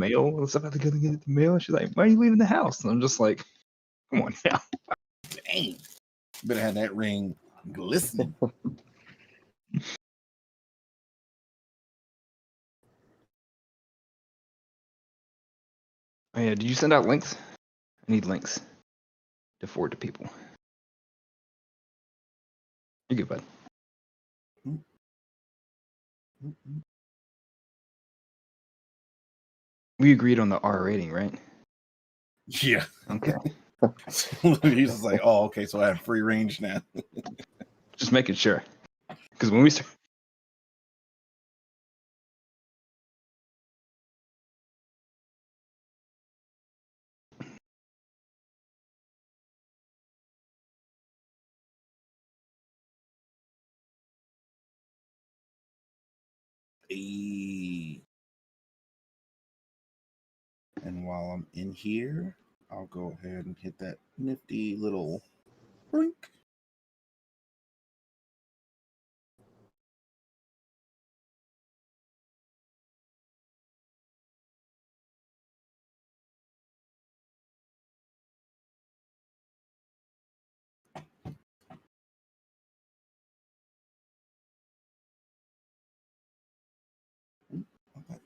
mail. I was about to go to get the mail. She's like, "Why are you leaving the house?" And I'm just like, "Come on now." Dang. Better have that ring glistening. Oh yeah, did you send out links? I need links to forward to people. You're good, bud. We agreed on the R rating, right? Yeah. Okay. He's just like, oh, okay, so I have free range now. Just making sure. Because when we start. And while I'm in here, I'll go ahead and hit that nifty little brink. Okay.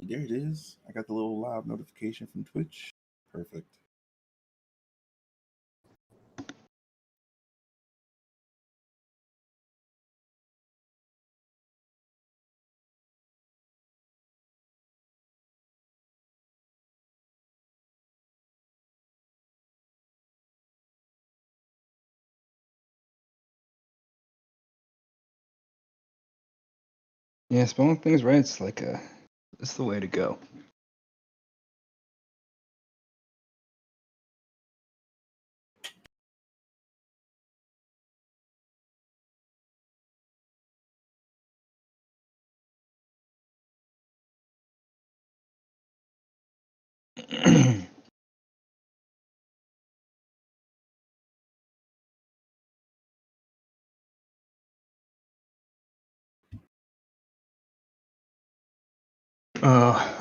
There it is. I got the little live notification from Twitch. Perfect. Yeah, spelling things right. It's like it's the way to go.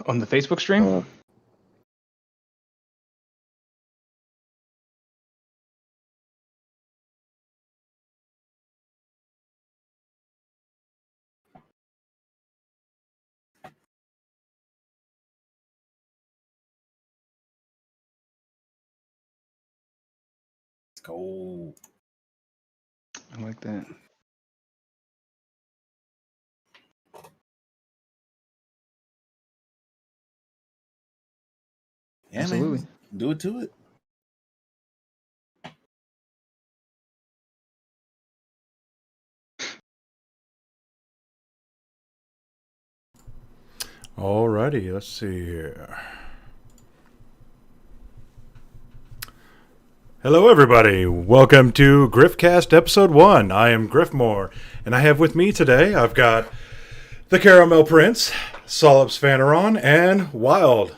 On the Facebook stream. Let's go. I like that. Yeah, Absolutely. man. Do it to it. Alrighty, let's see here. Hello, everybody. Welcome to Griffcast Episode 1. I am Griffmore, and I have with me today, I've got the Caramel Prince, Solops Fanaron, and Wild.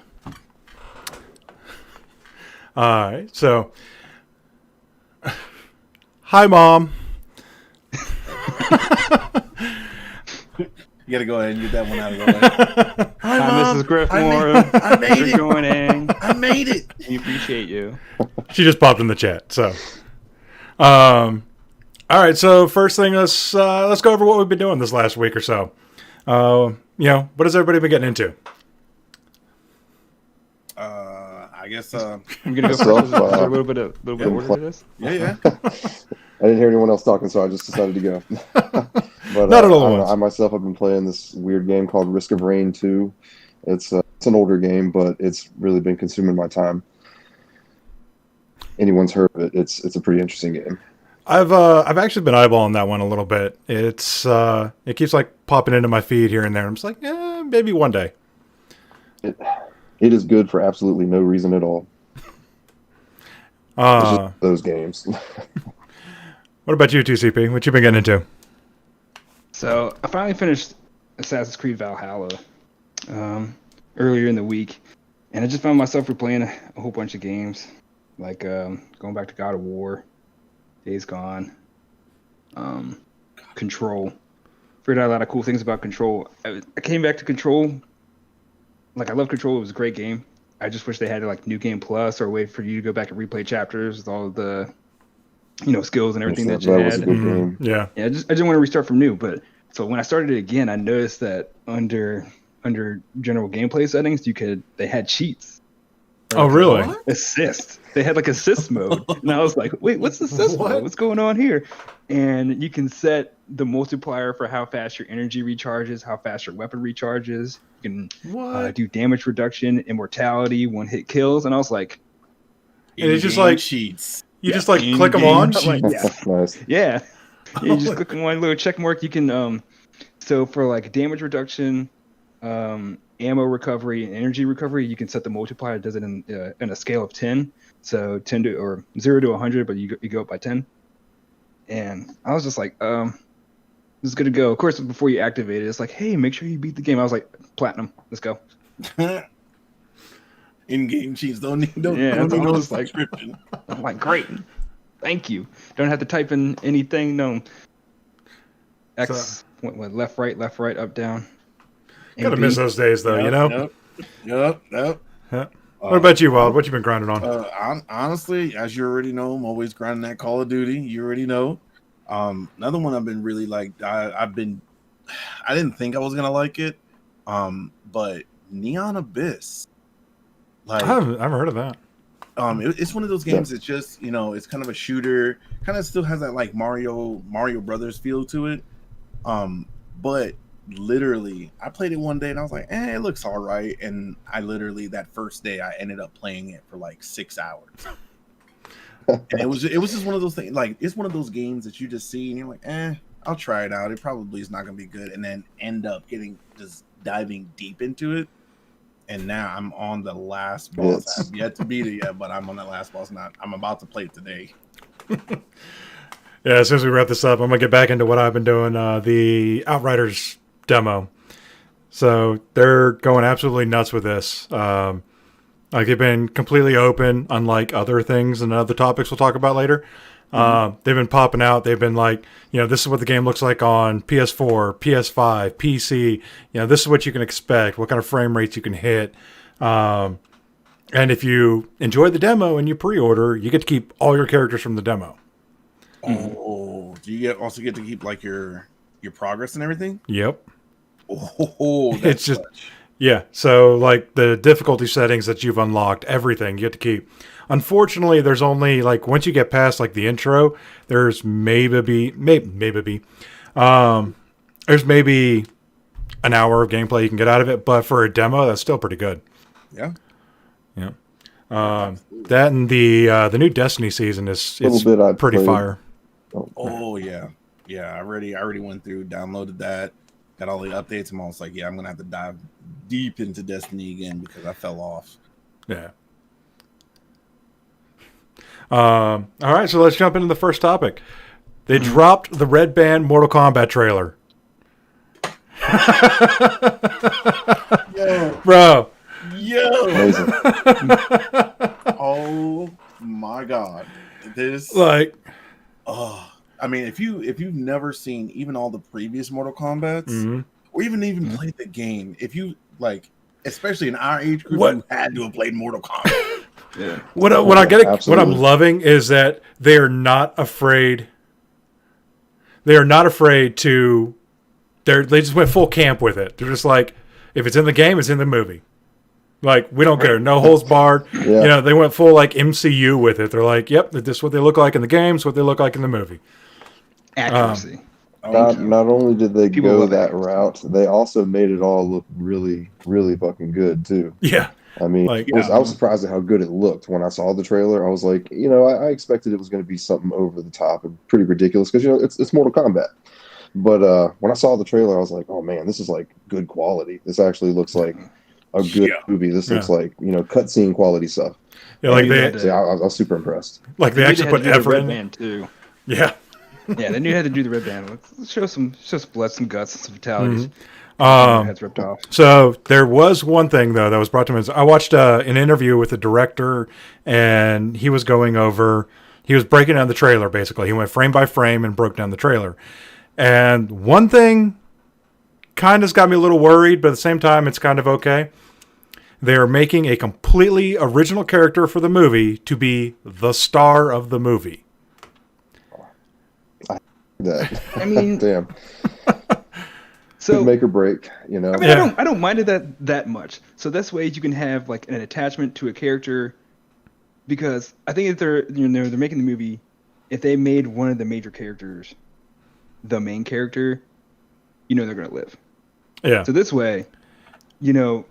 Alright, so... Hi, Mom. You got to go ahead and get that one out of the way. Hi, Mrs. Griffmore. I made You're it. joining. I made it. We appreciate you. She just popped in the chat, so... all right, so first thing, let's go over what we've been doing this last week or so. What has everybody been getting into? I guess. I'm gonna go first. Is there a little bit of order to this? Yeah. I didn't hear anyone else talking, so I just decided to go. But Not at all. I myself have been playing this weird game called Risk of Rain 2. It's an older game, but it's really been consuming my time. Anyone's heard of it? It's a pretty interesting game. I've actually been eyeballing that one a little bit. It keeps like popping into my feed here and there. I'm just like, maybe one day. It is good for absolutely no reason at all. It's just those games. What about you, 2CP? What you been getting into? So I finally finished Assassin's Creed Valhalla earlier in the week, and I just found myself replaying a whole bunch of games, like going back to God of War, Days Gone, Control. Figured out a lot of cool things about Control. I came back to Control. Like, I love Control. It was a great game. I just wish they had like New Game Plus or a way for you to go back and replay chapters with all of the, skills and everything that you that had. was a good game. Yeah. Yeah, I just want to restart from new. But so when I started it again, I noticed that under general gameplay settings, they had cheats. Oh, really? Assist. They had like assist mode, and I was like, "Wait, what's assist mode? What's going on here?" And you can set the multiplier for how fast your energy recharges, how fast your weapon recharges. You can do damage reduction, immortality, one-hit kills, and I was like, and it's just like cheats. You just like click them on. Like, Nice. Yeah. You just click on one little check mark. You can so for like damage reduction, ammo recovery, and energy recovery, you can set the multiplier. It does it in a scale of 10. So 10 to or 0 to 100, but you go up by 10. And I was just like, this is good to go. Of course, before you activate it, it's like, hey, make sure you beat the game. I was like, platinum, let's go. In-game cheats don't need no subscription. I'm like, great, thank you. Don't have to type in anything. No. X, what, left, right, up, down. Gotta miss those days, though. Yep. What about you, Wild? What you been grinding on? Honestly, as you already know, I'm always grinding that Call of Duty. You already know. Another one I've been really like. I didn't think I was gonna like it, but Neon Abyss. Like, I haven't heard of that. It's one of those games that's just, it's kind of a shooter. Kind of still has that like Mario Brothers feel to it. But literally, I played it one day and I was like, it looks all right. And I literally, that first day, I ended up playing it for like 6 hours. And it was just one of those things. Like, it's one of those games that you just see and you're like, I'll try it out. It probably is not going to be good. And then end up just diving deep into it. And now I'm on the last boss. Yes. I've yet to beat it yet, but I'm on the last boss. I'm about to play it today. Yeah, as soon as we wrap this up, I'm going to get back into what I've been doing, the Outriders demo. So they're going absolutely nuts with this. Like, they've been completely open, unlike other things and other topics we'll talk about later. They've been popping out. They've been like, this is what the game looks like on PS4, PS5, PC. This is what you can expect, what kind of frame rates you can hit. And if you enjoy the demo and you pre-order, you get to keep all your characters from the demo. Oh, do you also get to keep like your progress and everything? Yep. Oh, that's it's just, yeah. So like the difficulty settings that you've unlocked, everything you get to keep. Unfortunately, there's only like once you get past like the intro, there's maybe there's maybe an hour of gameplay you can get out of it, but for a demo, that's still pretty good. Yeah. That and the new Destiny season is pretty fire. Oh yeah. I already went through, downloaded that, got all the updates. I'm almost like, I'm gonna have to dive deep into Destiny again because I fell off. Yeah. All right, so let's jump into the first topic. They dropped the Red Band Mortal Kombat trailer. Yo. Bro. Amazing. Oh my god. This like I mean, if you've never seen even all the previous Mortal Kombats or even played the game, if you like, especially in our age group, you had to have played Mortal Kombat. Yeah. What I'm loving is that they are not afraid. They are not afraid to. They just went full camp with it. They're just like, if it's in the game, it's in the movie. Like, we don't care. No holds barred. Yeah. They went full like MCU with it. They're like, yep, this is what they look like in the games, what they look like in the movie. Accuracy. Not only did they go that route, they also made it all look really, really fucking good too. Yeah. I mean, I was surprised at how good it looked when I saw the trailer. I was like, I expected it was going to be something over the top and pretty ridiculous because it's Mortal Kombat. But when I saw the trailer, I was like, oh man, this is like good quality. This actually looks like a good movie. This looks like cutscene quality stuff. Yeah, like I was super impressed. Like they actually put effort in Band too. Yeah. Yeah, they knew how to do the Red Band. Let's show some blood, some guts, some fatalities. Heads ripped off. So there was one thing though that was brought to me. I watched an interview with the director, and he was going over. He was breaking down the trailer. Basically, he went frame by frame and broke down the trailer. And one thing kind of got me a little worried, but at the same time, it's kind of okay. They're making a completely original character for the movie to be the star of the movie. I mean, damn. So make or break, you know. I mean, I don't mind it that much. So this way you can have like an attachment to a character, because I think if they're making the movie, if they made one of the major characters the main character, they're gonna live. Yeah. So this way, you don't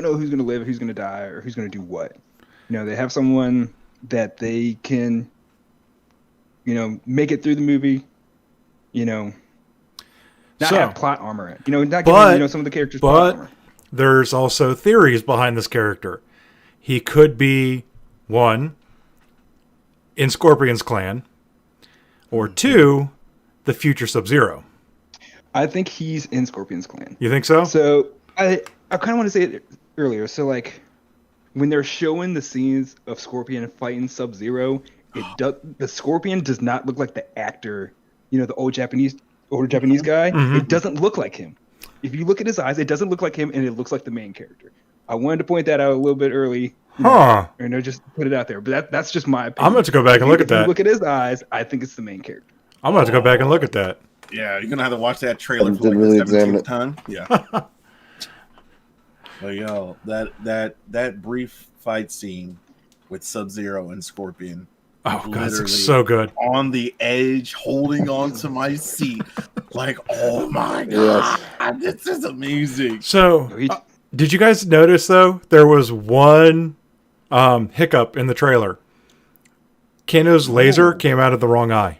know who's gonna live, who's gonna die, or who's gonna do what. They have someone that they can, make it through the movie, not have plot armor. Not giving some of the characters plot armor. There's also theories behind this character. He could be, one, in Scorpion's clan, or two, the future Sub-Zero. I think he's in Scorpion's clan. You think so? So I kind of want to say it earlier. So like when they're showing the scenes of Scorpion fighting Sub-Zero, the Scorpion does not look like the actor, the older Japanese guy. Mm-hmm. It doesn't look like him. If you look at his eyes, it doesn't look like him, and it looks like the main character. I wanted to point that out a little bit early. Just put it out there. But that's just my opinion. I'm going to go back and look at that. If you look at his eyes, I think it's the main character. I'm going to go back and look at that. Yeah, you're gonna have to watch that trailer for Didn't like really the examine 17th it. time. Yeah. But yo, that brief fight scene with Sub-Zero and Scorpion. Oh god, literally it's so good. On the edge, holding on to my seat, like, oh my god, this is amazing. So, did you guys notice though? There was one hiccup in the trailer. Kano's laser came out of the wrong eye.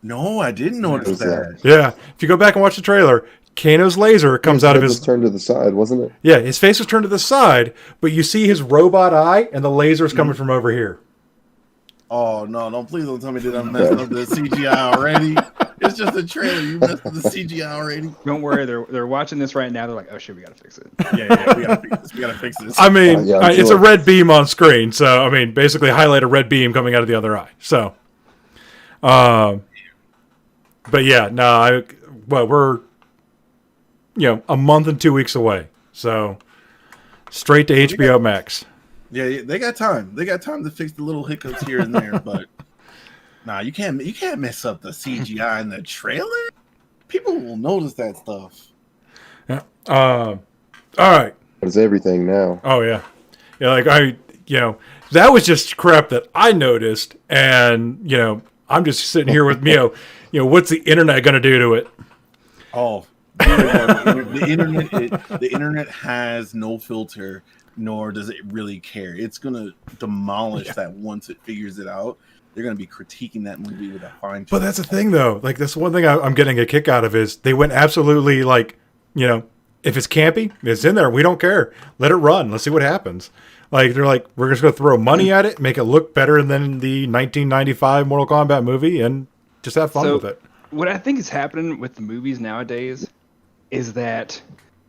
No, I didn't notice that. Yeah, if you go back and watch the trailer, Kano's laser comes out of his... turned to the side, wasn't it? Yeah, his face was turned to the side, but you see his robot eye, and the laser's coming from over here. Oh, no, please don't tell me that I'm messing up the CGI already. It's just a trailer. You messed with the CGI already. Don't worry, they're watching this right now. They're like, oh shit, we gotta fix it. Yeah, we gotta fix this. I mean, it's a sure. red beam on screen, so, I mean, basically highlight a red beam coming out of the other eye. So, but yeah, no, we're, a month and 2 weeks away. So, straight to HBO Max. Yeah, they got time. They got time to fix the little hiccups here and there, but nah, you can't mess up the CGI in the trailer. People will notice that stuff. Yeah. All right. It's everything now. Oh yeah. Yeah, like that was just crap that I noticed, and I'm just sitting here with what's the internet going to do to it? Oh, the internet has no filter, nor does it really care. It's gonna demolish that once it figures it out. They're gonna be critiquing that movie with a fine tooth. But that's the thing, though. Like, that's one thing I'm getting a kick out of is they went absolutely like, if it's campy, it's in there. We don't care. Let it run. Let's see what happens. Like, they're like, we're just gonna throw money at it, make it look better than the 1995 Mortal Kombat movie, and just have fun with it. What I think is happening with the movies nowadays is that,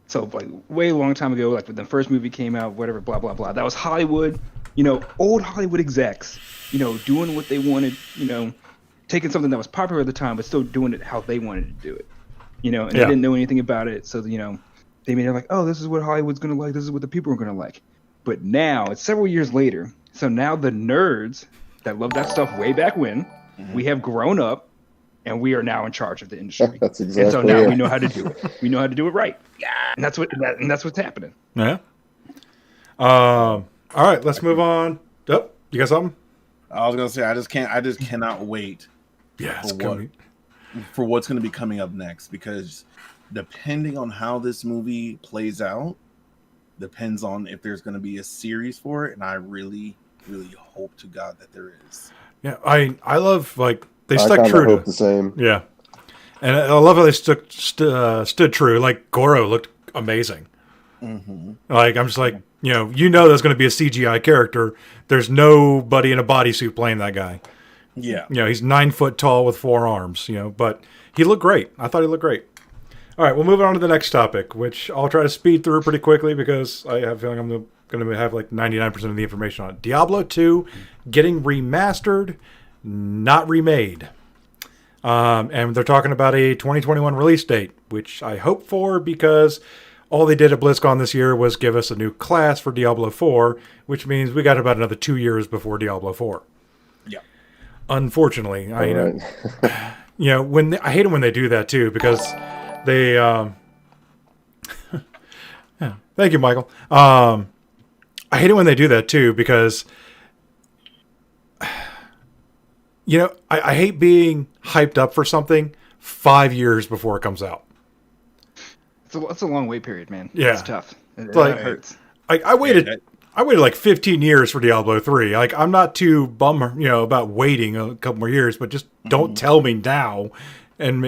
so like way long time ago, like when the first movie came out, whatever, blah, blah, blah, that was Hollywood, old Hollywood execs, doing what they wanted, taking something that was popular at the time, but still doing it how they wanted to do it, and they didn't know anything about it. So, they made it like, oh, this is what Hollywood's going to like. This is what the people are going to like. But now it's several years later. So now the nerds that loved that stuff way back when, we have grown up. And we are now in charge of the industry. That's exactly. And so now we know how to do it. We know how to do it right. Yeah, and that's what's happening. Yeah. All right, let's move on. Oh, you got something? I was gonna say I just cannot wait. Yeah, for what's gonna be coming up next, because depending on how this movie plays out, depends on if there's gonna be a series for it, and I really, really hope to God that there is. Yeah, I love they stuck I true hope to the same. Yeah, and I love how they stood true. Like Goro looked amazing. Mm-hmm. Like I'm just like there's going to be a CGI character. There's nobody in a bodysuit playing that guy. Yeah, he's 9 foot tall with 4 arms. But he looked great. I thought he looked great. All right, we'll move on to the next topic, which I'll try to speed through pretty quickly because I have a feeling I'm going to have like 99% of the information on it. Diablo 2 getting remastered, not remade. And they're talking about a 2021 release date, which I hope for because all they did at BlizzCon this year was give us a new class for Diablo 4, which means we got about another 2 years before Diablo 4. Yeah. Unfortunately, I hate it when they do that too because they. Yeah, thank you, Michael. I hate it when they do that too because. I hate being hyped up for something 5 years before it comes out. It's a long wait period, man. Yeah. It's tough. It hurts. I waited like 15 years for Diablo 3. Like, I'm not too bummed, about waiting a couple more years, but just don't tell me now. And,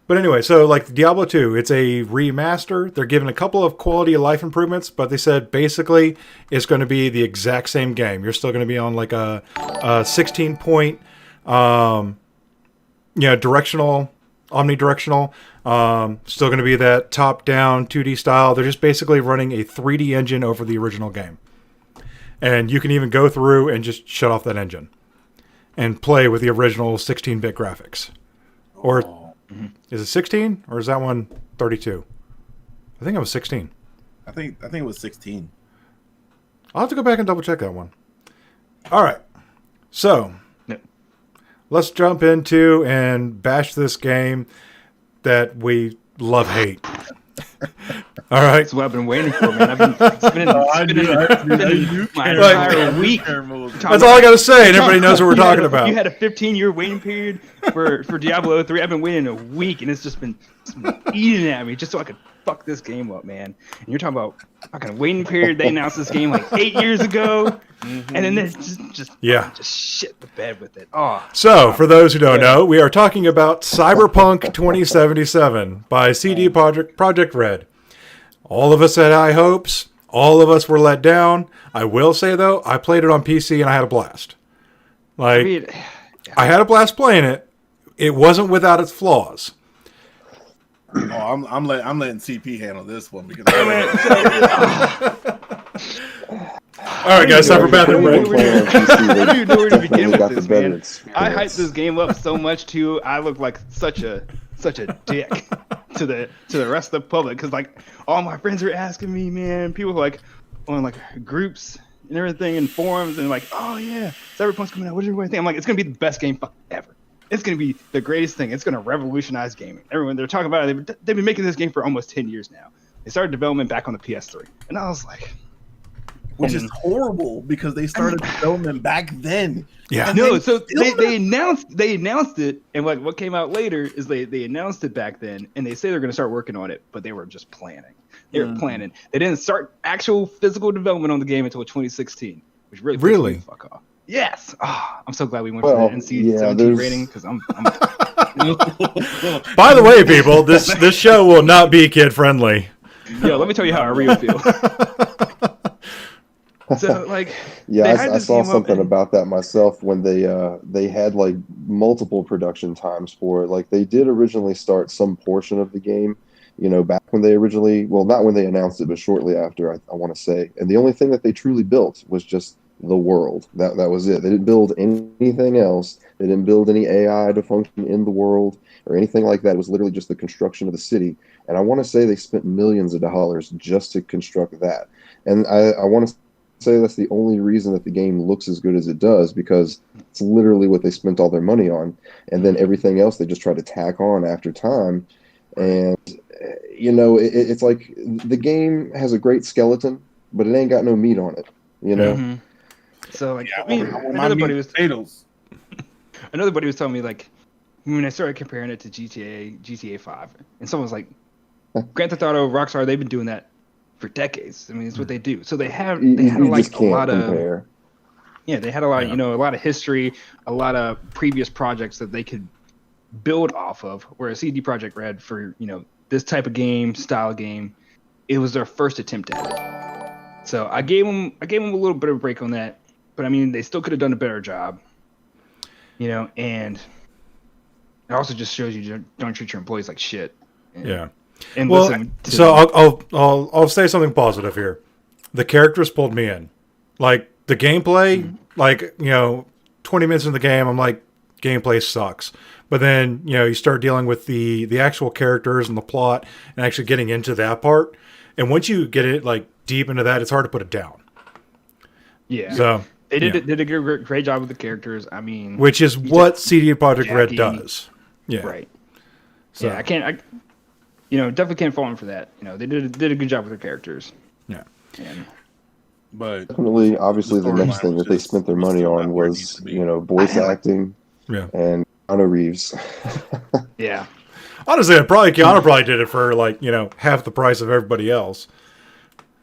But anyway, so like Diablo 2, it's a remaster. They're giving a couple of quality of life improvements, but they said basically it's going to be the exact same game. You're still going to be on like a 16 point, directional, omnidirectional. Still going to be that top down 2D style. They're just basically running a 3D engine over the original game. And you can even go through and just shut off that engine and play with the original 16-bit graphics. Or is it 16 or is that one 32? I think it was 16. I think it was 16. I'll have to go back and double check that one. All right. So let's jump into and bash this game that we love hate. All right. That's what I've been waiting for, man. I've been spending my entire week. That's all I got to say, and everybody knows what we're talking about. You had a 15-year waiting period for Diablo 3. I've been waiting a week, and it's just been eating at me just so I could fuck this game up, man. And you're talking about fucking waiting period. They announced this game like 8 years ago, and then they just shit the bed with it. Oh. So, for those who don't know, we are talking about Cyberpunk 2077 by CD Projekt Red. All of us had high hopes. All of us were let down. I will say, though, I played it on PC and I had a blast. I had a blast playing it. It wasn't without its flaws. Oh, I'm letting CP handle this one because. All right, guys, time for bathroom break. I don't even know where to begin with this, man. I hyped this game up so much too. I look like such a dick to the rest of the public because like all my friends are asking me, man. People like on like groups and everything and forums and like, oh yeah, Cyberpunk's coming out. What do you think? I'm like, it's gonna be the best game ever. It's gonna be the greatest thing. It's gonna revolutionize gaming. Everyone they're talking about it. They've been making this game for almost 10 years now. They started development back on the PS3, and I was like. Which is horrible because they started development back then. Yeah. No, so they announced it, and like what came out later is they announced it back then, and they say they're going to start working on it, but they were just planning. They were planning. They didn't start actual physical development on the game until 2016, which really pissed me the fuck off. Yes. Oh, I'm so glad we went for the NC-17 rating because I'm. By the way, people, this show will not be kid friendly. Yo, let me tell you how I really feel. So like, I saw something about that myself when they had like multiple production times for it. Like they did originally start some portion of the game, back when they originally, well, not when they announced it, but shortly after, I want to say. And the only thing that they truly built was just the world. That was it. They didn't build anything else. They didn't build any AI to function in the world or anything like that. It was literally just the construction of the city. And I want to say they spent millions of dollars just to construct that. And I want to say that's the only reason that the game looks as good as it does, because it's literally what they spent all their money on, and then everything else they just try to tack on after time. And it's like the game has a great skeleton, but it ain't got no meat on it. So like, another buddy was telling me like when I started comparing it to GTA 5, and someone was like, Grand Theft Auto, Rockstar, they've been doing that for decades. I mean, it's what they do. So they had like a lot of they had a lot of, a lot of history, a lot of previous projects that they could build off of. Whereas CD Projekt Red for this type of style game, it was their first attempt at it. So I gave them a little bit of a break on that, but I mean they still could have done a better job. And it also just shows you don't treat your employees like shit. And, and Well, listen to so I'll say something positive here. The characters pulled me in. Like the gameplay, like 20 minutes in the game, I'm like, gameplay sucks. But then you start dealing with the actual characters and the plot, and actually getting into that part. And once you get it like deep into that, it's hard to put it down. Yeah. So they did a great job with the characters. I mean, which is what CD Projekt Red Jackie, does. Yeah. Right. So, yeah, definitely can't fault them for that. They did a good job with their characters. Yeah. And, But Definitely, obviously, the next storyline thing that they spent their money still on not where it needs was, to be. voice acting Yeah. and Keanu Reeves. yeah. Honestly, Keanu probably did it for like half the price of everybody else.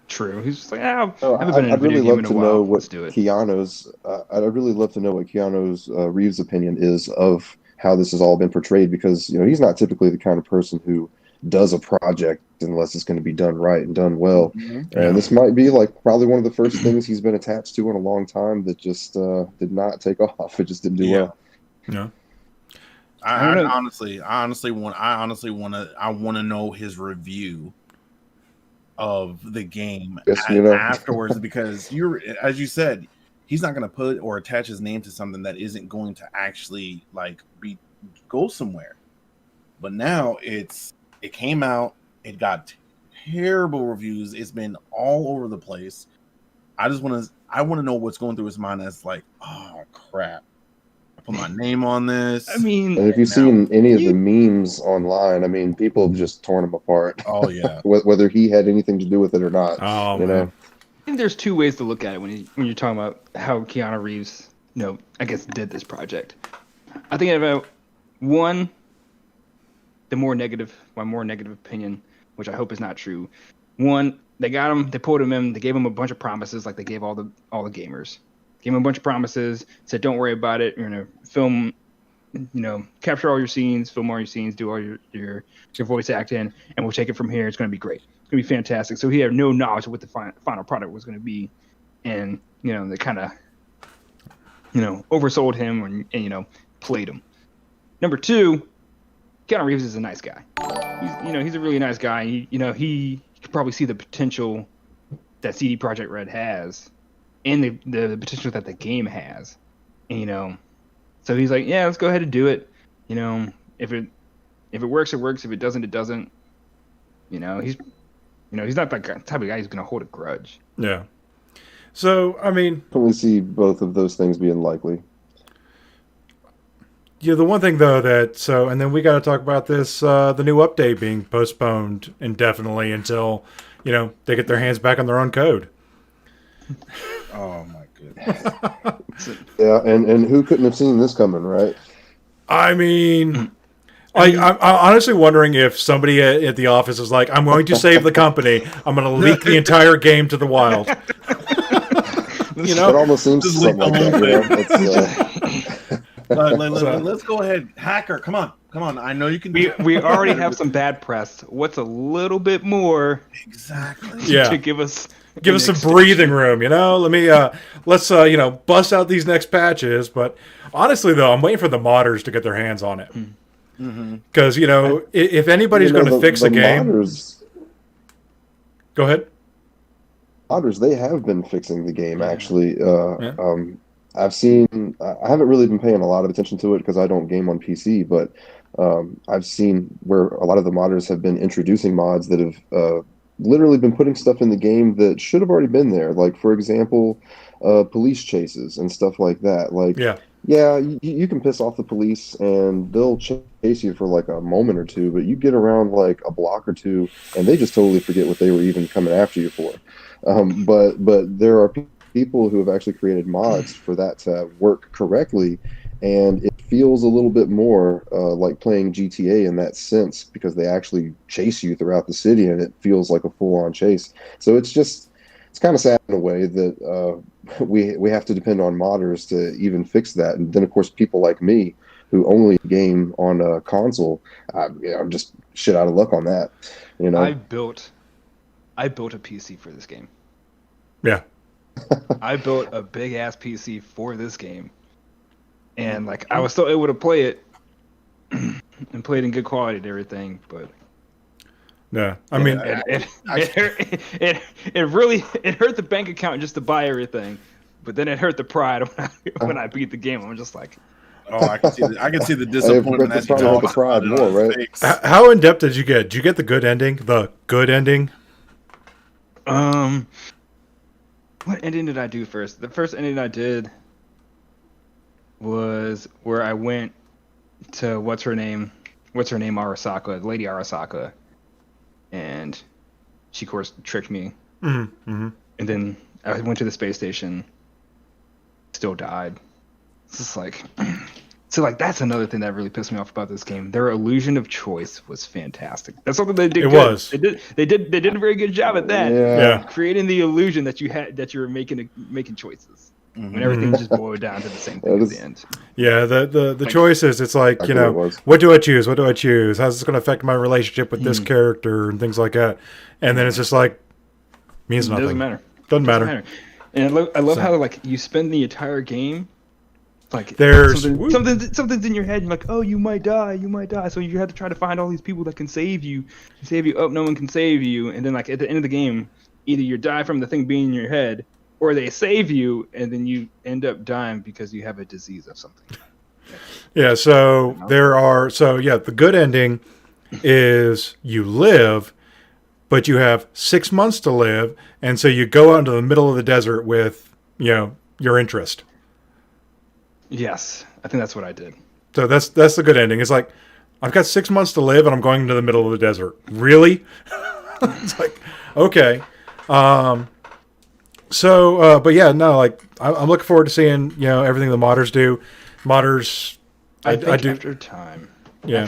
True. He's just like, I haven't Oh, been in a I'd video really game love in a to while. know Let's what do it. Keanu's. I'd really love to know what Keanu's Reeves' opinion is of how this has all been portrayed, because he's not typically the kind of person who does a project unless it's going to be done right and done well. Mm-hmm. And this might be like probably one of the first things he's been attached to in a long time that just did not take off. It just didn't do well. Yeah. I honestly want to know his review of the game Yes, afterwards, because as you said, he's not going to put or attach his name to something that isn't going to actually like go somewhere. But now it came out, it got terrible reviews, it's been all over the place. I want to know what's going through his mind as like, oh crap, I put my name on this. I mean, And if you've seen any of the memes online, I mean, people have just torn him apart. Oh yeah. Whether he had anything to do with it or not. Oh, man. I think there's two ways to look at it when you're talking about how Keanu Reeves, I guess, did this project. I think about one, my more negative opinion, which I hope is not true. One, they got him, they pulled him in, they gave him a bunch of promises, like they gave all the gamers. Gave him a bunch of promises, said, don't worry about it. You're gonna film, capture all your scenes, film all your scenes, do all your voice acting, and we'll take it from here. It's gonna be great. It's gonna be fantastic. So he had no knowledge of what the final product was gonna be, and they kind of, oversold him and played him. Number two, Keanu Reeves is a nice guy. He's a really nice guy. He could probably see the potential that CD Projekt Red has, and the potential that the game has. And, so he's like, yeah, let's go ahead and do it. If it works, it works. If it doesn't, it doesn't. He's not that type of guy who's gonna hold a grudge. Yeah. So I mean, Definitely see both of those things being likely. yeah. The one thing though and then we got to talk about this the new update being postponed indefinitely until they get their hands back on their own code. Oh my goodness. Yeah, and who couldn't have seen this coming, right? I mean, I'm honestly wondering if somebody at the office is like, I'm going to save the company. I'm going to leak the entire game to the wild. It almost seems something like that. Let's go ahead, hacker. Come on. I know you can. We already have some bad press. What's a little bit more? Exactly. Yeah. To give us some breathing room. Let me let's bust out these next patches. But honestly, though, I'm waiting for the modders to get their hands on it. Because if anybody's going to fix a game, modders, go ahead. Modders, they have been fixing the game actually. I've seen. I haven't really been paying a lot of attention to it because I don't game on PC, but I've seen where a lot of the modders have been introducing mods that have literally been putting stuff in the game that should have already been there. Like, for example, police chases and stuff like that. Like, you can piss off the police and they'll chase you for like a moment or two, but you get around like a block or two and they just totally forget what they were even coming after you for. But there are people who have actually created mods for that to work correctly, and it feels a little bit more like playing GTA in that sense, because they actually chase you throughout the city and it feels like a full-on chase. So it's kind of sad in a way that we have to depend on modders to even fix that. And then of course people like me who only game on a console, I'm just shit out of luck on that. I built a PC for this game. Yeah. I built a big ass PC for this game, and like I was still able to play it and play it in good quality and everything. But Yeah, I mean, It really hurt the bank account just to buy everything, but then it hurt the pride when I beat the game. I'm just like, Oh, I can see the disappointment as you probably talk the pride about it more, on his right? face. how in depth did you get? Did you get the good ending? The good ending? what ending did I do first? The first ending I did was where I went to what's her name, Arasaka, Lady Arasaka, and she of course tricked me. Mm-hmm. And then I went to the space station, still died. It's just like, so like that's another thing that really pissed me off about this game. Their illusion of choice was fantastic. That's something they did. It good. was. They did a very good job at that. Yeah. Creating the illusion that you were making choices when everything just boiled down to the same thing at the end. Yeah, the choices. It's like, you know, was. what do I choose? What do I choose? How's this going to affect my relationship with this character and things like that? And then it's just like means nothing. Doesn't matter. Doesn't matter. And I love how like you spend the entire game like There's something's in your head. You're like, oh, you might die. So you have to try to find all these people that can save you. Oh, no one can save you. And then like at the end of the game, either you die from the thing being in your head, or they save you, and then you end up dying because you have a disease of something. Yeah. So the good ending is you live, but you have 6 months to live, and so you go out into the middle of the desert with, you know, your interest. Yes, I think that's what I did. So that's the good ending. It's like, I've got 6 months to live, and I'm going into the middle of the desert. Really? It's like, okay. But yeah, no, like I'm looking forward to seeing, you know, everything the modders do. Modders, I think do. after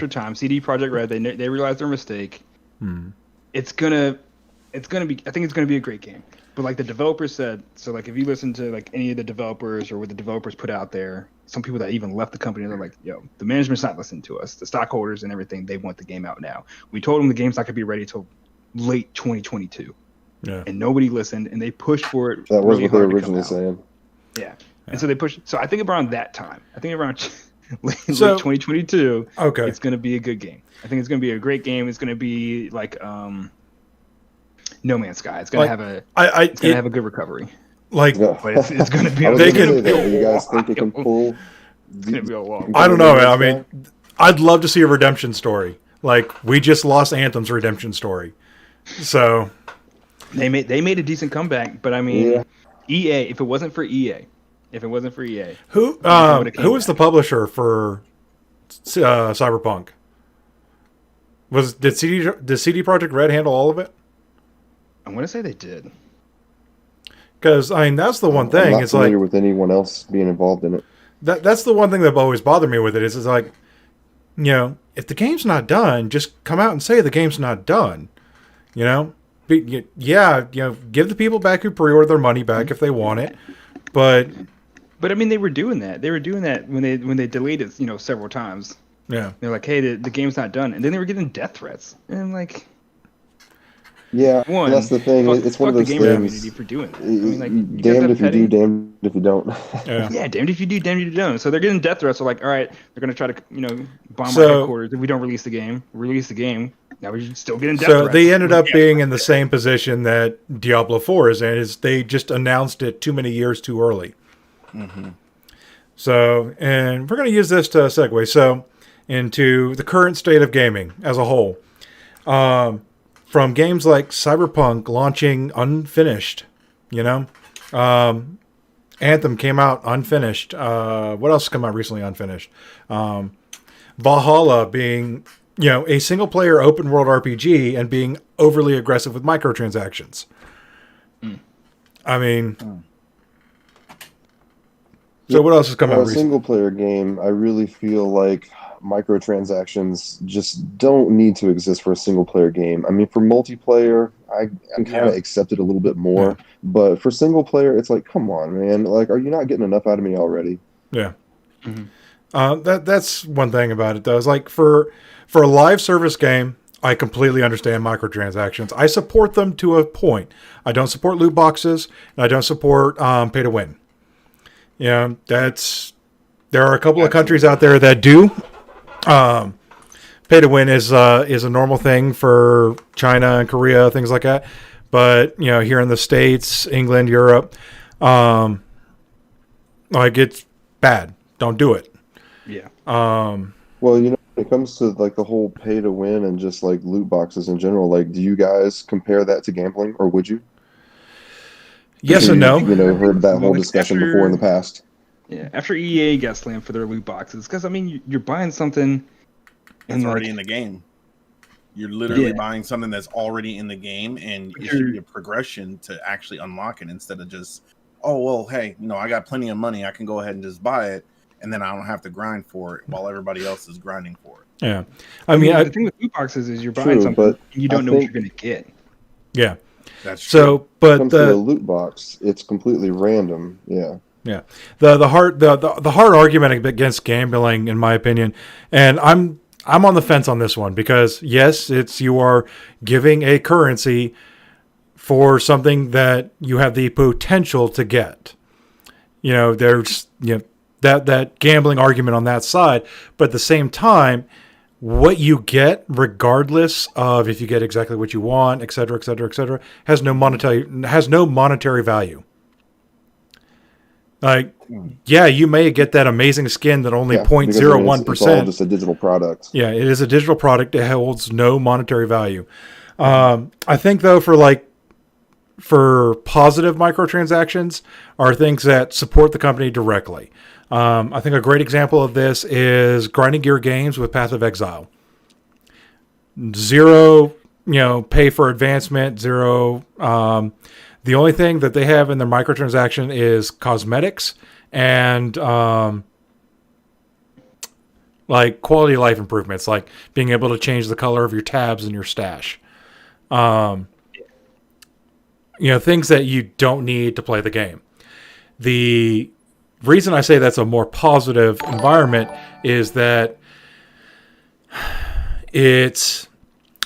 time, CD Projekt Red, they realized their mistake. It's gonna be. I think it's gonna be a great game. But like the developers said, so like if you listen to like any of the developers or what the developers put out there, some people that even left the company, they're like, yo, the management's not listening to us. The stockholders and everything, they want the game out now. We told them the game's not gonna be ready till late 2022. Yeah. And nobody listened, and they pushed for it. That was really what they were hard to come originally out. saying. Yeah. And so they pushed. So I think around that time, late So- 2022, Okay. it's going to be a good game. I think it's going to be a great game. It's going to be like No Man's Sky. It's going to have a good recovery. Like, Yeah. But it's going to be I a was They gonna can- say that. Do you guys think it can pull? It's going to be a long. I don't know, man. I mean, I'd love to see a redemption story. Like, we just lost Anthem's redemption story. So, They made a decent comeback, but I mean, Yeah. EA. If it wasn't for EA, who was the publisher for Cyberpunk? Did CD Projekt Red handle all of it? I want to say they did. Because I mean, that's the one I'm thing. not It's like familiar with anyone else being involved in it. that's the one thing that always bothered me with it. Is it's like, you know, if the game's not done, just come out and say the game's not done. You know, yeah, you know, give the people back who pre-order their money back if they want it. But I mean, they were doing that. They were doing that when they delayed it, you know, several times. yeah, They're like, hey, the game's not done, and then they were getting death threats, and I'm like, Yeah, one, that's the thing. It's one of fuck those the game things. community for doing that. I mean, like, you guys Damned have if you petting- do, damned if you don't. yeah. Yeah, damned if you do, damned if you don't. So they're getting death threats. So like, all right, they're gonna try to, you know, bomb So- our headquarters if we don't release the game. Now we're still getting death So threats. they ended up being in the same position that Diablo 4 is in. Is they just announced it too many years too early. So, and we're going to use this to segue into the current state of gaming as a whole. From games like Cyberpunk launching unfinished, you know, Anthem came out unfinished. What else came out recently unfinished? Valhalla being, you know, a single player open world RPG and being overly aggressive with microtransactions. I mean, so what else has come For out a recently? single player game, I really feel like microtransactions just don't need to exist for a single player game. I mean, for multiplayer, I kind of accept it a little bit more, but for single player, it's like, come on, man! Like, are you not getting enough out of me already? Yeah. That's one thing about it though. Is like for a live service game, I completely understand microtransactions. I support them to a point. I don't support loot boxes, and I don't support pay to win. Yeah, there are a couple of countries out there that do. pay to win is a normal thing for China and Korea, things like that. But here in the States, England, Europe, like it's bad. Don't do it. Yeah. Well, when it comes to like the whole pay to win and just like loot boxes in general, like, do you guys compare that to gambling, or would you? Yes and no. Heard that whole discussion before in the past. Yeah, after EA got slammed for their loot boxes, because I mean, you're buying something that's already in the game. You're literally buying something that's already in the game, and it should be a progression to actually unlock it instead of just, oh well, hey, I got plenty of money, I can go ahead and just buy it, and then I don't have to grind for it while everybody else is grinding for it. Yeah, the thing with loot boxes is you're buying something and you don't know what you're going to get. Yeah. That's true. So, but when it comes to a loot box, it's completely random. Yeah. Yeah. The hard argument against gambling, in my opinion, and I'm on the fence on this one, because yes, you are giving a currency for something that you have the potential to get. There's that gambling argument on that side, but at the same time, what you get, regardless of if you get exactly what you want, et cetera, et cetera, et cetera, has no monetary value. Like, yeah, you may get that amazing skin that only 0.01%. It's all just a digital product. Yeah, it is a digital product. It holds no monetary value. I think, though, for positive microtransactions are things that support the company directly. I think a great example of this is grinding gear games with Path of Exile. 0, pay for advancement, 0. The only thing that they have in their microtransaction is cosmetics and like quality of life improvements, like being able to change the color of your tabs in your stash. Things that you don't need to play the game. The reason I say that's a more positive environment is that the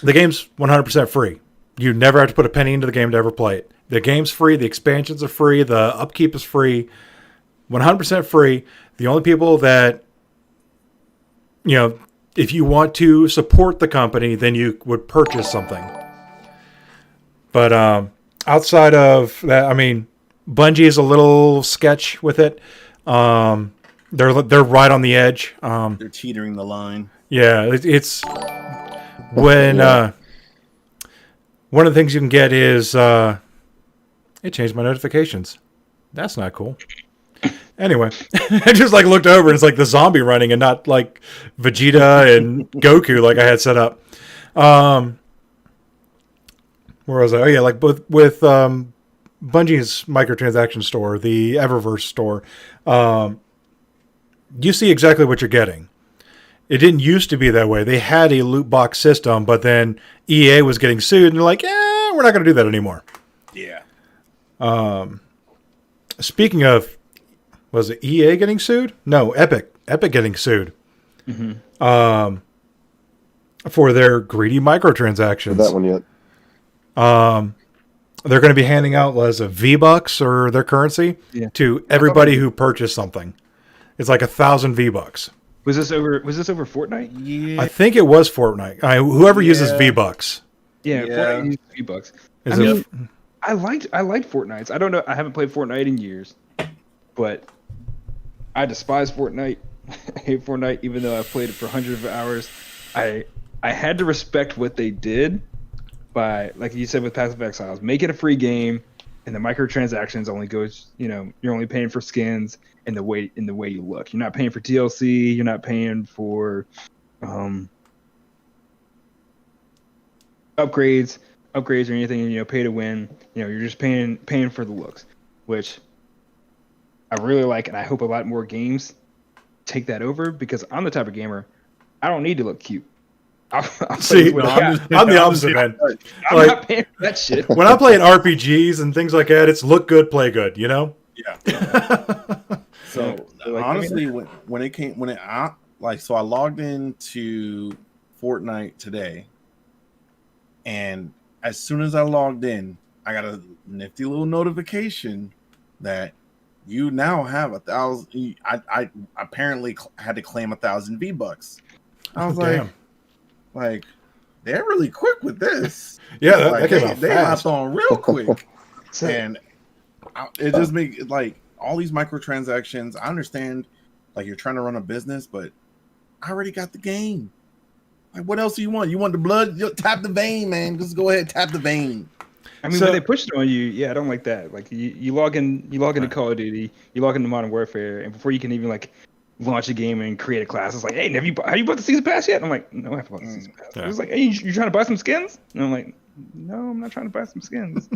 game's 100% free. You never have to put a penny into the game to ever play it. The game's free. The expansions are free. The upkeep is free. 100% free. The only people that, if you want to support the company, then you would purchase something. But outside of that, I mean, Bungie is a little sketch with it. They're right on the edge. They're teetering the line. Yeah, it's when one of the things you can get is it changed my notifications. That's not cool. Anyway, I just looked over and it's like the zombie running and not like Vegeta and Goku like I had set up. Where was I? Oh yeah, like with Bungie's microtransaction store, the Eververse store, you see exactly what you're getting. It didn't used to be that way. They had a loot box system, but then EA was getting sued, and they're like, we're not going to do that anymore. Yeah. Speaking of, was it EA getting sued? No, Epic getting sued. Mm-hmm. For their greedy microtransactions. That one yet? They're going to be handing out as a V-Bucks or their currency to everybody who purchased something. It's like 1,000 V-Bucks. Was this over Fortnite? Yeah. I think it was Fortnite. Whoever uses V-Bucks. Yeah, Fortnite uses V-Bucks. I liked Fortnite. I don't know. I haven't played Fortnite in years, but I despise Fortnite. I hate Fortnite, even though I've played it for hundreds of hours. I had to respect what they did by, like you said with Path of Exiles, make it a free game, and the microtransactions only goes. You're only paying for skins and the way you look. You're not paying for DLC. You're not paying for upgrades or anything. Pay to win. You're just paying for the looks, which I really like, and I hope a lot more games take that over, because I'm the type of gamer, I don't need to look cute. I'm the opposite, man. I'm not paying for that shit. When I play in RPGs and things like that, it's look good, play good, Yeah. So honestly, I logged into Fortnite today, and as soon as I logged in, I got a nifty little notification that you now have 1,000. I apparently had to claim 1,000 V-Bucks. I was like, damn. Like, they're really quick with this. Yeah, that Like, came out they fast. hopped on real quick. So, And it just makes it like all these microtransactions. I understand, like, you're trying to run a business, but I already got the game. Like, what else do you want? You want the blood? Tap the vein, man. Just go ahead, tap the vein. I mean, when they push it on you, yeah, I don't like that. Like you log into Call of Duty, you log into Modern Warfare, and before you can even like launch a game and create a class, it's like, hey, have you bought the season pass yet? And I'm like, no, I haven't bought the season pass. Yeah. It's like, hey, you trying to buy some skins? And I'm like, no, I'm not trying to buy some skins.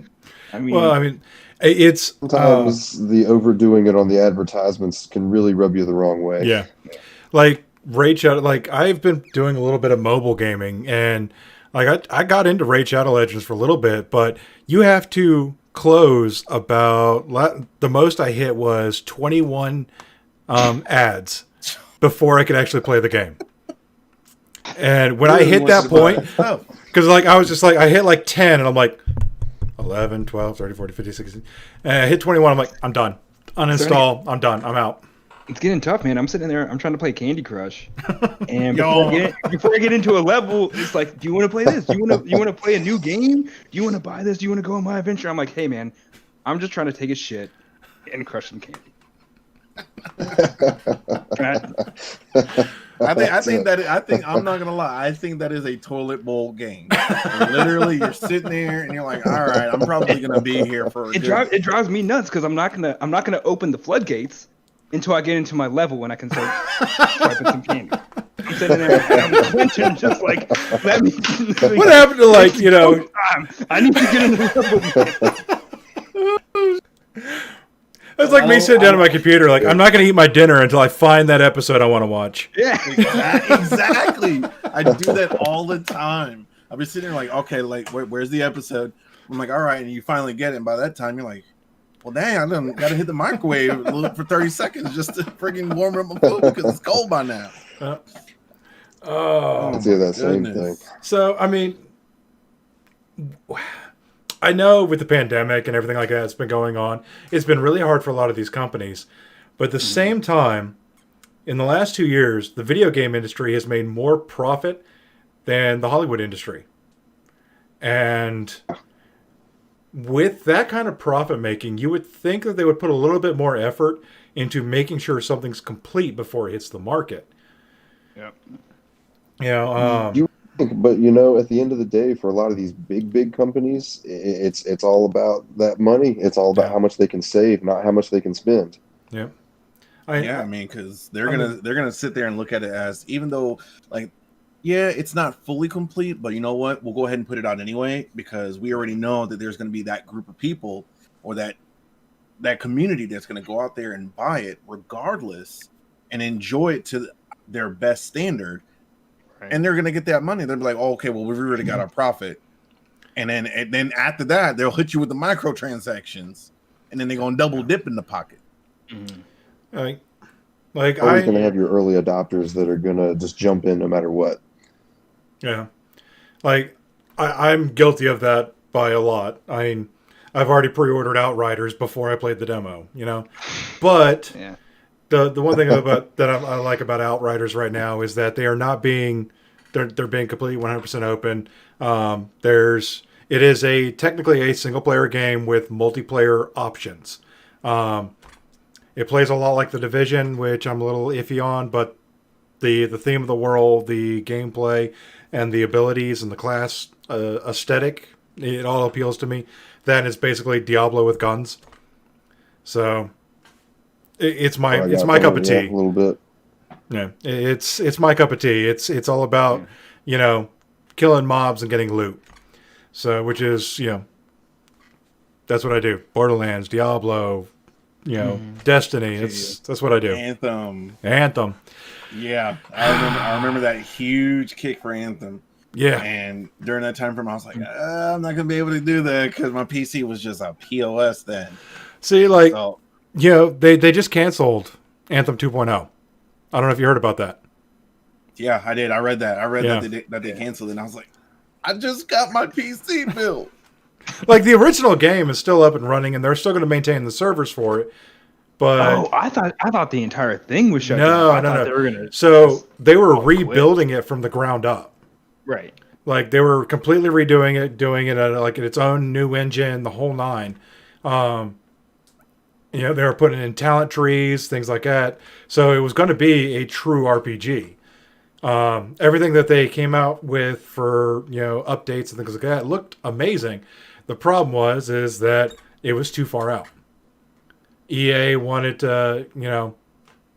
I mean, well, I mean, it's sometimes the overdoing it on the advertisements can really rub you the wrong way. Yeah, like Raid Shadow. Like I've been doing a little bit of mobile gaming, and like I got into Raid Shadow Legends for a little bit, but you have to close about the most I hit was 21 ads before I could actually play the game. And when I hit that point, because like I was just like I hit like 10 and I'm like 11, 12, 13, 14, 15, 16. And I hit 21, I'm like, I'm done. Uninstall, I'm done. I'm out. It's getting tough, man. I'm sitting there, I'm trying to play Candy Crush. And before I get into a level, it's like, do you want to play this? Do you want to play a new game? Do you want to buy this? Do you want to go on my adventure? I'm like, hey man, I'm just trying to take a shit and crush some candy. I think I'm not gonna lie. I think that is a toilet bowl game. And literally, you're sitting there and you're like, all right, I'm probably gonna be here for. It drives me nuts because I'm not gonna open the floodgates until I get into my level when I can start swiping some candy. I'm sitting there and I'm clenching, just like, let me. What happened to like I need to get into the level. It's like me sitting down at my computer, like, I'm not going to eat my dinner until I find that episode I want to watch. Yeah, exactly. I do that all the time. I'll be sitting there like, okay, like, where's the episode? I'm like, all right, and you finally get it. And by that time, you're like, well, dang, I got to hit the microwave for 30 seconds just to freaking warm up my food because it's cold by now. I do that same thing. So, I mean, I know with the pandemic and everything like that that's been going on, it's been really hard for a lot of these companies. But at the same time, in the last 2 years, the video game industry has made more profit than the Hollywood industry. And with that kind of profit making, you would think that they would put a little bit more effort into making sure something's complete before it hits the market. Yep. You know, but at the end of the day, for a lot of these big companies, it's all about that money. It's all about how much they can save, not how much they can spend. Yeah. I mean, because they're gonna sit there and look at it as, even though, like, yeah, it's not fully complete, but you know what? We'll go ahead and put it out anyway because we already know that there's going to be that group of people or that community that's going to go out there and buy it regardless and enjoy it to their best standard. Right. And they're going to get that money. They'll be like, oh, okay, well, we've already got our profit. And then after that, they'll hit you with the microtransactions, and then they're going to double dip in the pocket. Mm-hmm. Like always going to have your early adopters that are going to just jump in no matter what. Yeah. Like, I'm guilty of that by a lot. I mean, I've already pre-ordered Outriders before I played the demo, But the one thing that I like about Outriders right now is that they are not being they're being completely 100% open. It is technically a single player game with multiplayer options. It plays a lot like The Division, which I'm a little iffy on, but the theme of the world, the gameplay, and the abilities and the class aesthetic, it all appeals to me. That is basically Diablo with guns. So it's my cup of tea. A little bit. Yeah, it's my cup of tea. It's all about killing mobs and getting loot. So which is that's what I do. Borderlands, Diablo, Destiny. That's what I do. Anthem. Yeah, I remember that huge kick for Anthem. Yeah, and during that time frame, I was like, I'm not gonna be able to do that because my PC was just a POS then. See, they just canceled Anthem 2.0. I don't know if you heard about that. Yeah, I did. I read that. That they canceled it, and I was like, I just got my PC built. Like, the original game is still up and running, and they're still going to maintain the servers for it. But I thought the entire thing was shut down. No. They were rebuilding it from the ground up. Right. Like they were completely redoing it, doing it like in its own new engine, the whole nine. They were putting in talent trees, things like that. So it was going to be a true RPG. Everything that they came out with for updates and things like that looked amazing. The problem is that it was too far out. EA wanted to,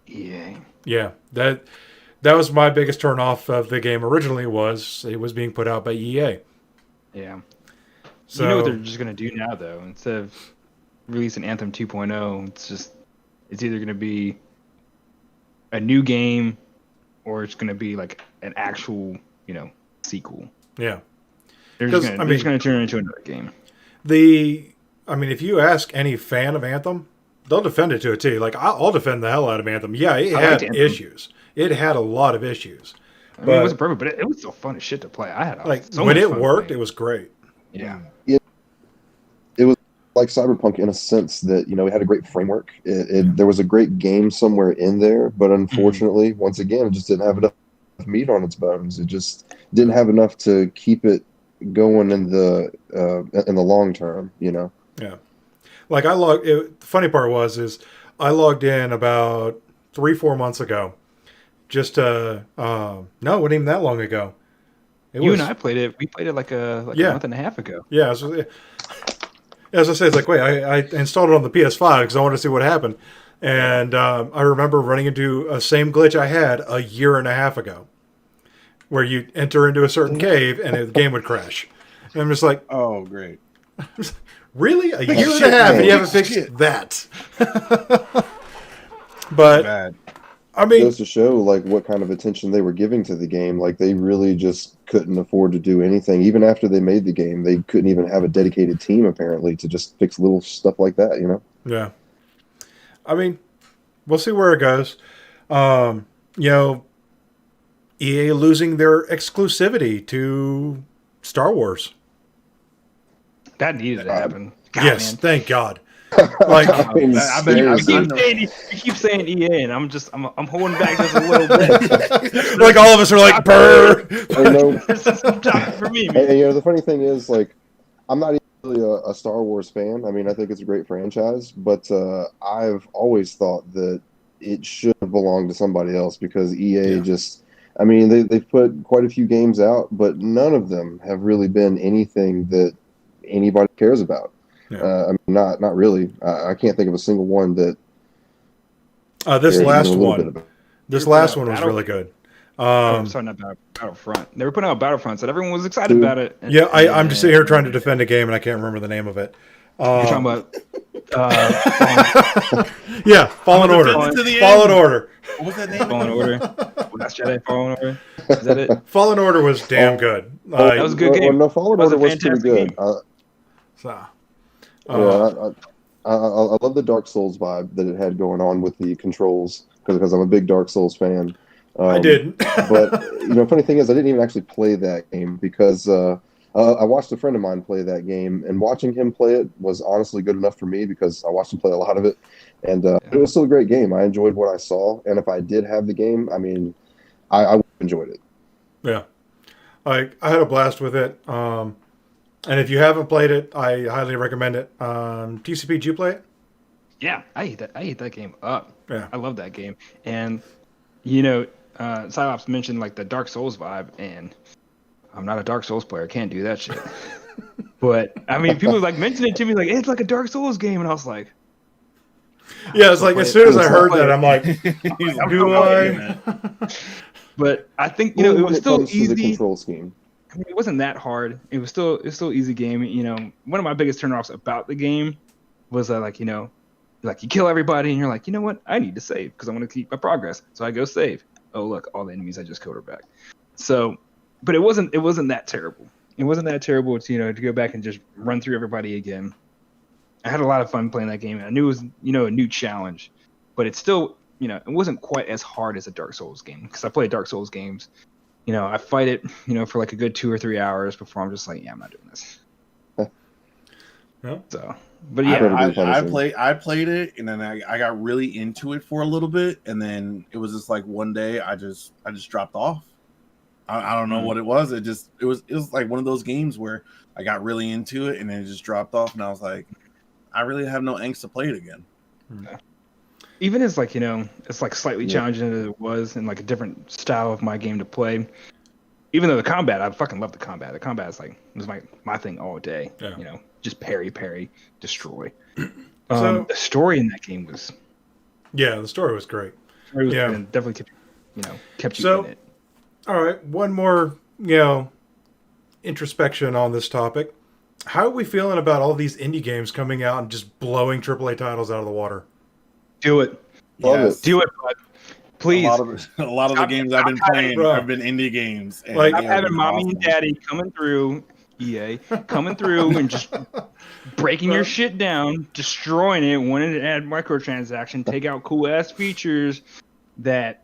EA. Yeah, that was my biggest turn off of the game originally was it was being put out by EA. Yeah. So, you know what they're just gonna do now though? Instead of releasing Anthem 2.0, it's either gonna be a new game or it's gonna be like an actual, sequel. Yeah. They're just gonna turn it into another game. If you ask any fan of Anthem, they'll defend it to a T. Like, I'll defend the hell out of Anthem. Yeah, it had issues. It had a lot of issues. I mean, it wasn't perfect, but it was still fun as shit to play. I had so when it worked, it was great. Yeah. It was like Cyberpunk in a sense that, it had a great framework. There was a great game somewhere in there, but unfortunately, once again, it just didn't have enough meat on its bones. It just didn't have enough to keep it going in the long term, Yeah. Like the funny part is I logged in about 3-4 months ago. Just no, it wasn't even that long ago. And I played it. We played it like a month and a half ago. Yeah, as I say, it's like, wait, I installed it on the PS5 because I wanted to see what happened, and I remember running into a same glitch I had a year and a half ago, where you enter into a certain cave and the game would crash. And I'm just like, oh, great. Really? A year and a half and you haven't fixed that? But bad. I mean, it goes to show like what kind of attention they were giving to the game. Like they really just couldn't afford to do anything. Even after they made the game, they couldn't even have a dedicated team apparently to just fix little stuff like that. Yeah. I mean, we'll see where it goes. EA losing their exclusivity to Star Wars. That needed to happen. God, yes, man. Thank God. Like, you keep saying EA, and I'm holding back just a little bit. Like all of us are like, brr. Stop talking for me. And the funny thing is, like, I'm not really a Star Wars fan. I mean, I think it's a great franchise, but I've always thought that it should have belonged to somebody else because EA just. I mean, they've put quite a few games out, but none of them have really been anything that anybody cares about. Yeah. I mean, not really. I can't think of a single one that. This last one was really good. Sorry, not Battlefront. They were putting out Battlefront, so everyone was excited about it. I'm just sitting here trying to defend a game, and I can't remember the name of it. You're talking about. Fallen Order. Fallen Order. What was that name? Fallen Order. Last Jedi. Fallen Order. Is that it? Fallen Order was damn good. That was a good game. No, Fallen Order was pretty good. I love the Dark Souls vibe that it had going on with the controls because I'm a big Dark Souls fan. I did. But funny thing is, I didn't even actually play that game because I watched a friend of mine play that game, and watching him play it was honestly good enough for me because I watched him play a lot of it, and it was still a great game. I enjoyed what I saw, and if I did have the game, I mean, I enjoyed it. Yeah, I had a blast with it. And if you haven't played it, I highly recommend it. TCP, did you play it? Yeah, I ate that game up. Yeah, I love that game. And Psyops mentioned like the Dark Souls vibe, and I'm not a Dark Souls player. Can't do that shit. But I mean, people like mentioned it to me like it's like a Dark Souls game, and I was like, yeah, it's like as soon as I heard that, I'm like, do I? But I think it was still easy. The control scheme. I mean, it wasn't that hard. It was still easy game. One of my biggest turnoffs about the game was that like you kill everybody and you're like, you know what? I need to save because I want to keep my progress. So I go save. Oh look, all the enemies I just killed are back. So, but it wasn't that terrible. It wasn't that terrible to go back and just run through everybody again. I had a lot of fun playing that game. I knew it was a new challenge, but it's still it wasn't quite as hard as a Dark Souls game because I play Dark Souls games. I fight it, for like a good 2 or 3 hours before I'm just like, yeah, I'm not doing this. Yeah. So, but yeah, I played it, and then I got really into it for a little bit, and then it was just like one day I just dropped off. I don't know what it was. It was like one of those games where I got really into it and then it just dropped off, and I was like, I really have no angst to play it again. Yeah. Even as like, it's like slightly challenging as it was, and like a different style of my game to play. Even though the combat, I fucking love the combat. The combat is like was my thing all day. Yeah. Just parry, destroy. So, the story in that game was. Yeah, the story was great. Definitely kept you in it. All right, one more, introspection on this topic. How are we feeling about all these indie games coming out and just blowing AAA titles out of the water? Do it. Yes. Do it, bud. Please. A lot of the games I've been playing have been indie games. And Like, I'm having mommy and daddy coming through, EA, coming through and just breaking your shit down, destroying it, wanting to add microtransaction, take out cool ass features that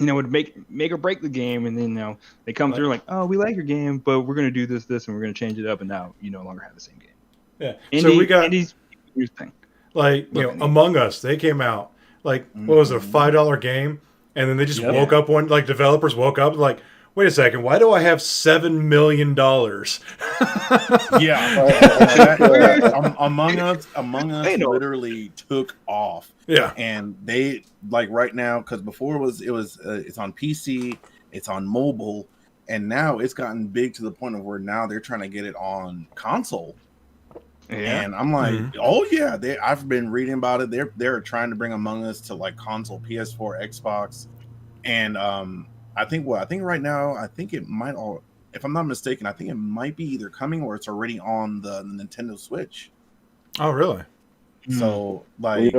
would make or break the game, and then they come through like, oh, we like your game, but we're gonna do this, and we're gonna change it up, and now you no longer have the same game. Yeah. So we got Indie's your thing. like Among Us. They came out like what was it, a $5 game, and then they just woke up developers woke up like, wait a second, why do I have $7 million? Among Us literally took off. Yeah, and they like right now, because before it's on PC, it's on mobile, and now it's gotten big to the point of where now they're trying to get it on console. Yeah. And I'm like, oh yeah, I've been reading about it. They're trying to bring Among Us to like console, PS4, Xbox, and I think right now, it might if I'm not mistaken, I think it might be either coming or it's already on the Nintendo Switch. Oh, really? So, like,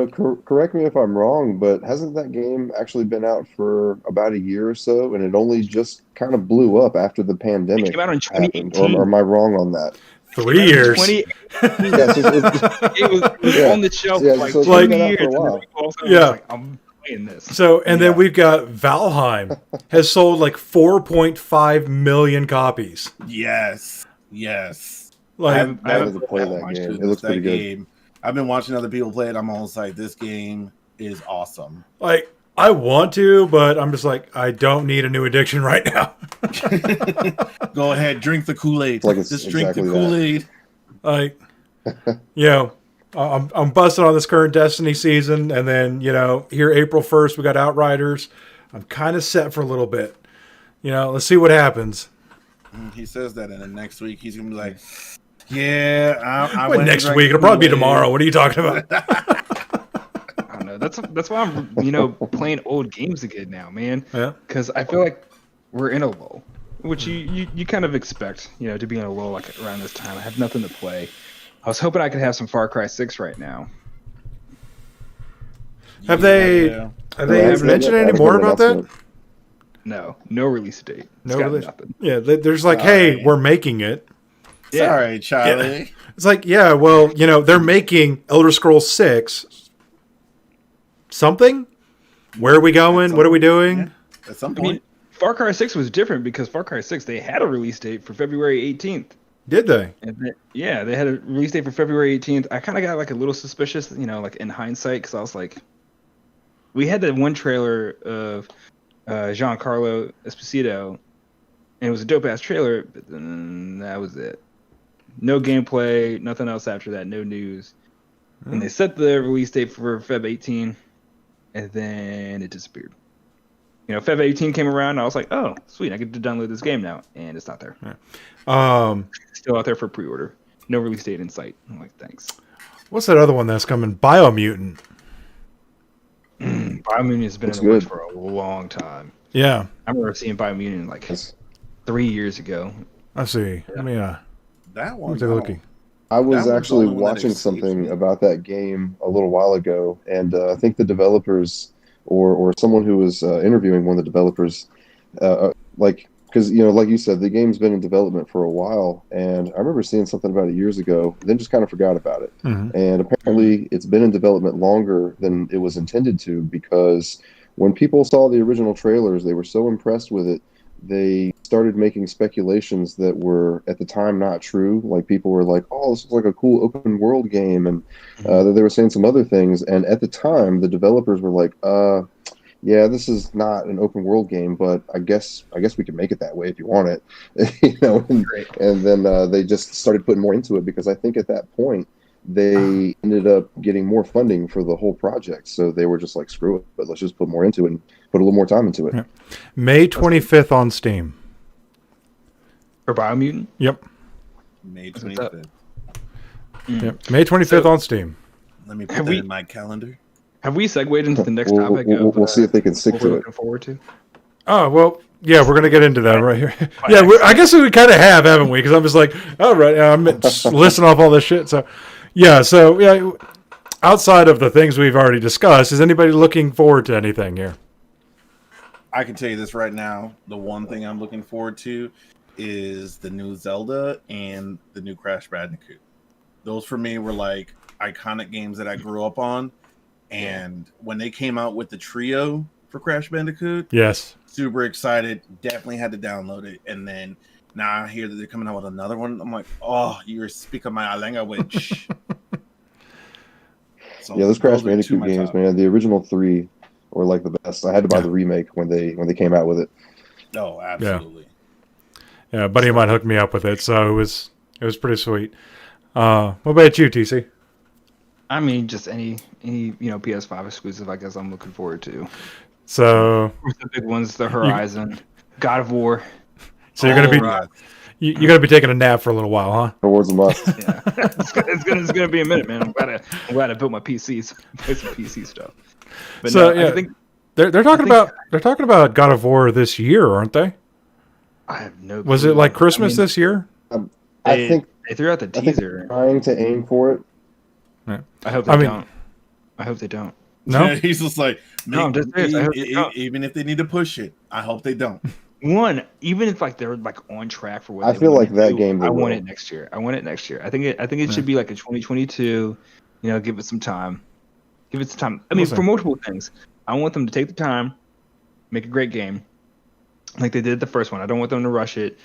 correct me if I'm wrong, but hasn't that game actually been out for about a year or so, and it only just kind of blew up after the pandemic It came out in happened? 2018. Or am I wrong on that? 3 years. It was on the shelf for like 2 years. For a while. Like, I'm playing this. So, and then we've got Valheim has sold like 4.5 million copies. Yes. Like, I haven't played that game. It looks pretty good. I've been watching other people play it. I'm almost like, this game is awesome. Like, I want to, but I'm just like, I don't need a new addiction right now. Go ahead, drink the Kool-Aid. Just drink the Kool-Aid. Like, I'm busting on this current Destiny season, and then here April 1st we got Outriders. I'm kind of set for a little bit. Let's see what happens. He says that, and then next week he's gonna be like, "Yeah, I went next week. It'll probably be tomorrow. What are you talking about?" I don't know. That's why I'm playing old games again now, man. Yeah. Because I feel like we're in a lull, which you kind of expect, to be in a lull like around this time. I have nothing to play. I was hoping I could have some Far Cry 6 right now. Have they mentioned any more about that? No release date. Nothing. Yeah, there's like, hey, we're making it. Yeah. Sorry, Charlie. Yeah. It's like, yeah, well, they're making Elder Scrolls 6. Something? Where are we going? What are we doing? Yeah. At some point. I mean, Far Cry 6 was different because Far Cry 6, they had a release date for February 18th. Did they? And they had a release date for February 18th. I kind of got like a little suspicious, like in hindsight, because I was like, we had that one trailer of Giancarlo Esposito, and it was a dope-ass trailer, but then that was it. No gameplay, nothing else after that, no news. And they set the release date for Feb 18, and then it disappeared. Feb 18 came around, and I was like, oh, sweet, I get to download this game now, and it's not there. Yeah. Still out there for pre-order. No release date in sight. I'm like, thanks. What's that other one that's coming? Biomutant. Biomutant has been in the works for a long time. Yeah. I remember seeing Biomutant like 3 years ago. I see. Yeah. That one. Looking. I was actually watching something about that game a little while ago, and I think the developers or someone who was interviewing one of the developers, because like you said, the game's been in development for a while, and I remember seeing something about it years ago, then just kind of forgot about it. Mm-hmm. And apparently it's been in development longer than it was intended to, because when people saw the original trailers, they were so impressed with it, they started making speculations that were at the time not true. Like, people were like, oh, this is like a cool open world game, and they were saying some other things, and at the time the developers were like, yeah, this is not an open world game, but I guess we can make it that way if you want it. You know, and then they just started putting more into it because I think at that point they ended up getting more funding for the whole project. So they were just like, screw it, but let's just put more into it and put a little more time into it. Yeah. May 25th on Steam. For Biomutant? Yep. May 25th. Yep. May 25th on Steam. Let me put that in my calendar. Have we segued into the next topic? We'll see if they can stick what to we're it. looking forward to. Oh, well, yeah, we're going to get into that right here. Yeah, I guess we kind of have, haven't we? Because I'm just like, all right, I'm just listing off all this shit. So, yeah, outside of the things we've already discussed, is anybody looking forward to anything here? I can tell you this right now. The one thing I'm looking forward to is the new Zelda and the new Crash Bandicoot. Those for me were like iconic games that I grew up on. And when they came out with the trio for Crash Bandicoot, yes, super excited. Definitely had to download it. And then now I hear that they're coming out with another one. I'm like, oh, you're speaking my language. So yeah, those Crash Bandicoot games, man, the original 3 were like the best. I had to buy the remake when they came out with it. Oh, absolutely. Yeah, a buddy of mine hooked me up with it, so it was pretty sweet. What about you, TC? I mean, just any PS5 exclusive, I guess I'm looking forward to. So the big ones, the Horizon, God of War. So you're gonna be you're gonna be taking a nap for a little while, huh? Towards a must. Yeah, it's gonna be a minute, man. I'm glad I built my PCs, play some PC stuff. But so no, yeah, I think they're talking about God of War this year, aren't they? I have no clue. Was it like Christmas this year? I think they threw out the teaser. Trying to aim for it. I hope they don't. I hope they don't. No, yeah, he's just like, no, I'm just serious. I hope they don't. Even if they need to push it, I hope they don't. Even if like they're like on track for what I feel like that game. I want it next year. I want it next year. I think it should be like a 2022. Give it some time. Give it some time. I mean, for multiple things. I want them to take the time, make a great game, like they did the first one. I don't want them to rush it.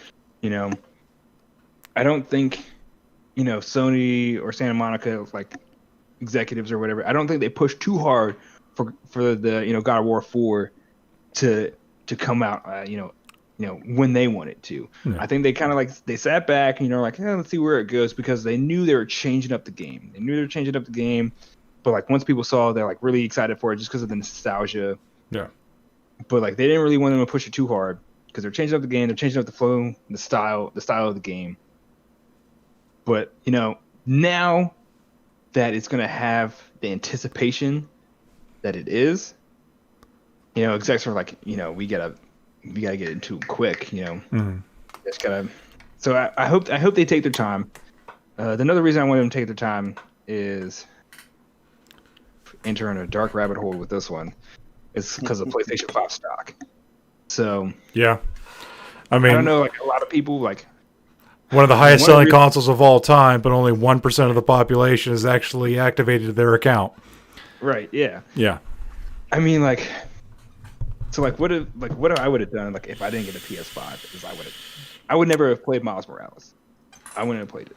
I don't think, Sony or Santa Monica like executives or whatever. I don't think they push too hard for the God of War 4 to come out. When they want it to. Yeah. I think they kind of like they sat back and like, let's see where it goes, because they knew they were changing up the game. But like once people saw, they're like really excited for it just because of the nostalgia. Yeah. But like they didn't really want them to push it too hard because they're changing up the game. They're changing up the flow, the style of the game. But now that it's gonna have the anticipation that it is, execs are like, we gotta get into it quick, Just gotta. So I hope they take their time. Another reason I want them to take their time is entering a dark rabbit hole with this one. It's because of PlayStation 5 stock. So yeah, I mean, I don't know, like a lot of people like one of the highest selling consoles of all time, but only 1% of the population has actually activated their account. Right. Yeah. Yeah. I mean, like. So what I would have done like if I didn't get a PS5 is I would never have played Miles Morales. I wouldn't have played it.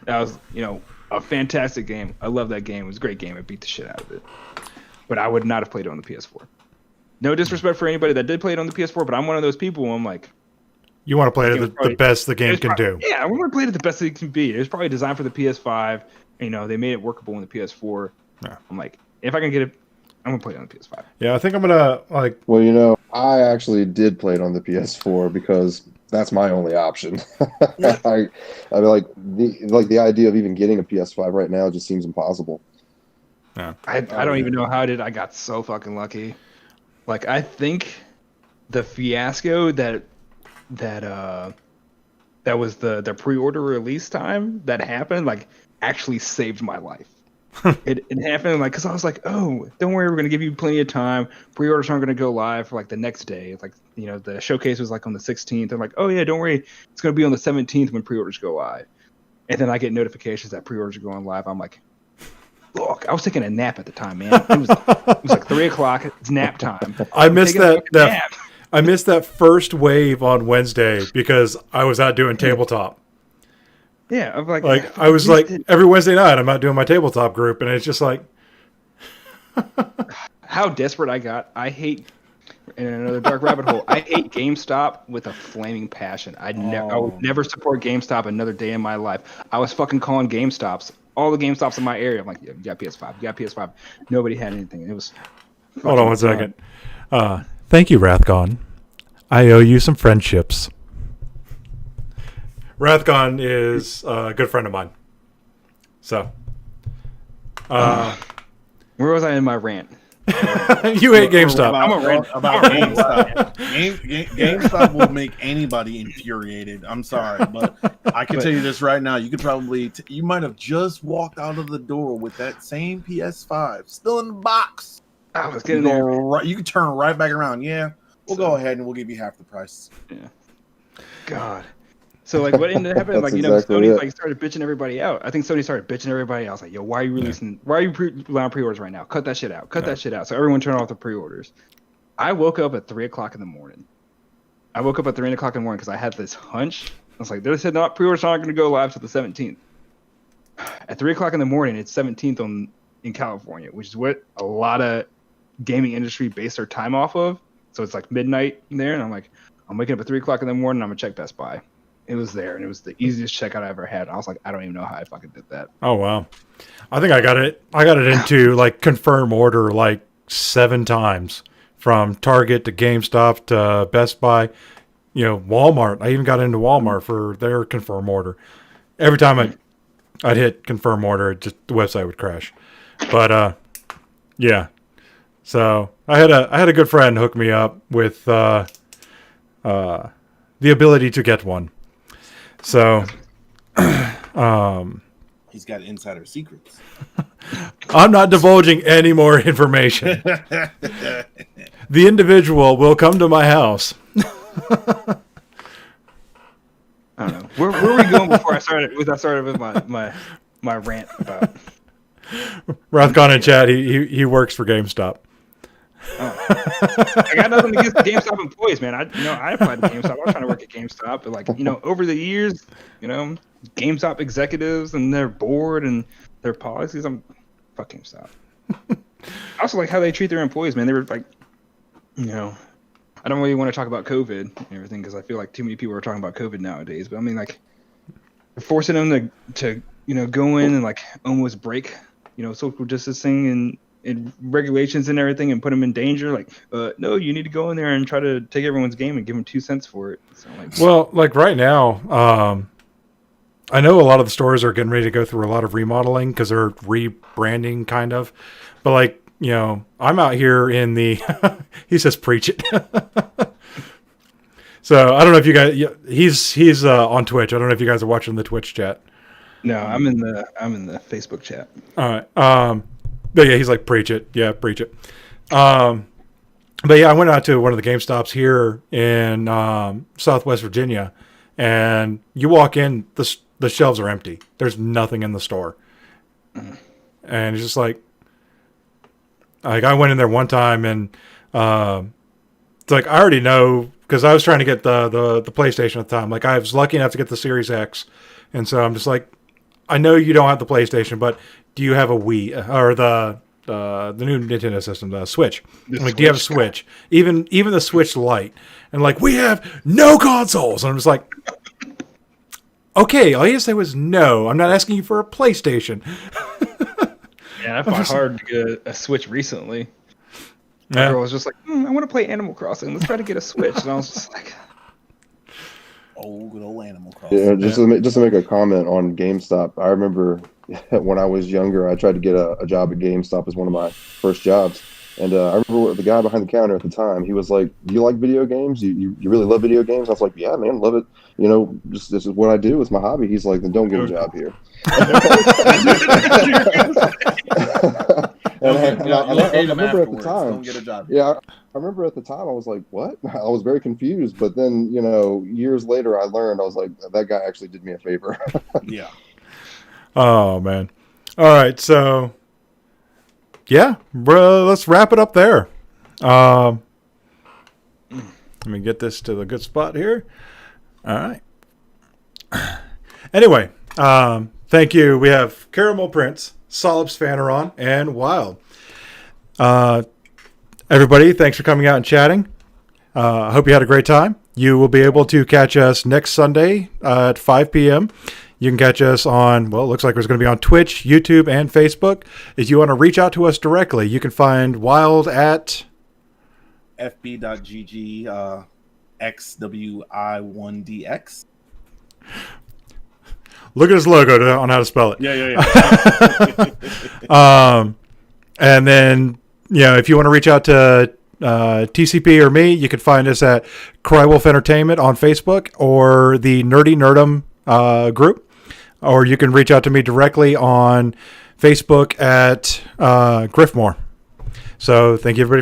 That was a fantastic game. I love that game. It was a great game. I beat the shit out of it. But I would not have played it on the PS4. No disrespect for anybody that did play it on the PS4, but I'm one of those people where I'm like, you want to play it the best the game can do. Yeah, I want to play it the best it can be. It was probably designed for the PS5. They made it workable on the PS4. Yeah. I'm like, if I can get it, I'm gonna play it on the PS5. Yeah, I think I'm gonna like. Well, I actually did play it on the PS4 because that's my only option. I mean, the idea of even getting a PS5 right now just seems impossible. Yeah. I don't even know how I did. I got so fucking lucky. Like I think the fiasco that was the pre-order release time that happened like actually saved my life. It happened like because I was like, oh, don't worry, we're gonna give you plenty of time. Pre-orders aren't gonna go live for like the next day. Like the showcase was like on the 16th. I'm like, oh yeah, don't worry, it's gonna be on the 17th when pre-orders go live. And then I get notifications that pre-orders are going live. I'm like, look, I was taking a nap at the time, man. It was like 3:00. It's nap time. I missed that. I missed that first wave on Wednesday because I was out doing tabletop. Yeah, I'm like I was like every Wednesday night I'm out doing my tabletop group, and it's just like how desperate I got. I hate, in another dark rabbit hole, I hate GameStop with a flaming passion. I would never support GameStop another day in my life. I was fucking calling GameStops, all the GameStops in my area. I'm like, yeah, you got PS5, you got PS5. Nobody had anything. It was. Hold on one second. Thank you, Rathgon. I owe you some friendships. Rathgon is a good friend of mine. So. Where was I in my rant? You hate GameStop. About GameStop. GameStop will make anybody infuriated. I'm sorry, but I can tell you this right now. You could probably, you might have just walked out of the door with that same PS5 still in the box. I was getting there. Right, you can turn right back around. Yeah, we'll go ahead and we'll give you half the price. Yeah. God. So like, what ended up happening? Like, exactly Sony it. like started bitching everybody out. I think Sony started bitching everybody out. I was like, yo, why are you releasing? Why are you allowing pre-orders right now? Cut that shit out. Cut that shit out. So everyone turned off the pre-orders. I woke up at 3:00 in the morning. I woke up at 3:00 in the morning because I had this hunch. I was like, they said not pre-orders aren't going to go live till the 17th. At 3:00 in the morning, it's 17th in California, which is what a lot of gaming industry base their time off of. So it's like midnight there, and I'm like, I'm waking up at 3:00 in the morning. I'm gonna check Best Buy. It was there, and it was the easiest checkout I ever had. I was like, I don't even know how I fucking did that. Oh wow! I think I got it into like confirm order like 7 times from Target to GameStop to Best Buy. Walmart. I even got into Walmart for their confirm order. Every time I'd hit confirm order, the website would crash. But yeah. So I had a good friend hook me up with the ability to get one. So He's got insider secrets. I'm not divulging any more information. The individual will come to my house. I don't know. Where were we going before I started with my rant about Rathcon in chat, he works for GameStop. I got nothing against the GameStop employees, man. I applied to GameStop. I was trying to work at GameStop, but like, over the years, GameStop executives and their board and their policies, fuck GameStop. I also like how they treat their employees, man. They were like, I don't really want to talk about COVID and everything because I feel like too many people are talking about COVID nowadays. But I mean, like, forcing them to go in and like almost break, social distancing and regulations and everything and put them in danger. Like, no, you need to go in there and try to take everyone's game and give them 2 cents for it. So, well, like right now, I know a lot of the stores are getting ready to go through a lot of remodeling because they're rebranding kind of. But like, I'm out here in the, he says, preach it. So I don't know if you guys, he's on Twitch. I don't know if you guys are watching the Twitch chat. No, I'm in the Facebook chat. All right. But yeah, he's like, preach it. Yeah, preach it. But yeah, I went out to one of the GameStops here in Southwest Virginia, and you walk in, the shelves are empty. There's nothing in the store. Mm-hmm. And it's just like I went in there one time, and it's like I already know because I was trying to get the PlayStation at the time. Like I was lucky enough to get the Series X, and so I'm just like, I know you don't have the PlayStation, but do you have a Wii or the new Nintendo system, the Switch? Like, do you have a Switch? Even the Switch Lite? And like, we have no consoles. And I'm just like, okay, all you had to say was no. I'm not asking you for a PlayStation. Yeah, I fought hard to get a Switch recently. My girl was just like, I want to play Animal Crossing. Let's try to get a Switch. And I was just like, oh, good old Animal Crossing. Yeah, just to make a comment on GameStop. I remember when I was younger, I tried to get a job at GameStop as one of my first jobs. And I remember the guy behind the counter at the time, he was like, do you like video games? You really love video games? I was like, yeah, man, love it. This is what I do. It's my hobby. He's like, then don't get a job here. I remember at the time. Don't get a job. Yeah, I remember at the time I was like, what? I was very confused. But then, years later I learned, I was like, that guy actually did me a favor. Yeah. Oh, man. All right, so yeah, bro, let's wrap it up there. Let me get this to the good spot here. All right. Anyway, thank you. We have Caramel Prince, Solip's Faneron, and Wild. Everybody, thanks for coming out and chatting. I hope you had a great time. You will be able to catch us next Sunday at 5 p.m. You can catch us on, well, it looks like it's going to be on Twitch, YouTube, and Facebook. If you want to reach out to us directly, you can find Wild at fb.gg xwi1dx. Look at his logo on how to spell it. Yeah. And then, if you want to reach out to TCP or me, you can find us at Crywolf Entertainment on Facebook or the Nerdy Nerdum group. Or you can reach out to me directly on Facebook at Griffmore. So thank you, everybody, for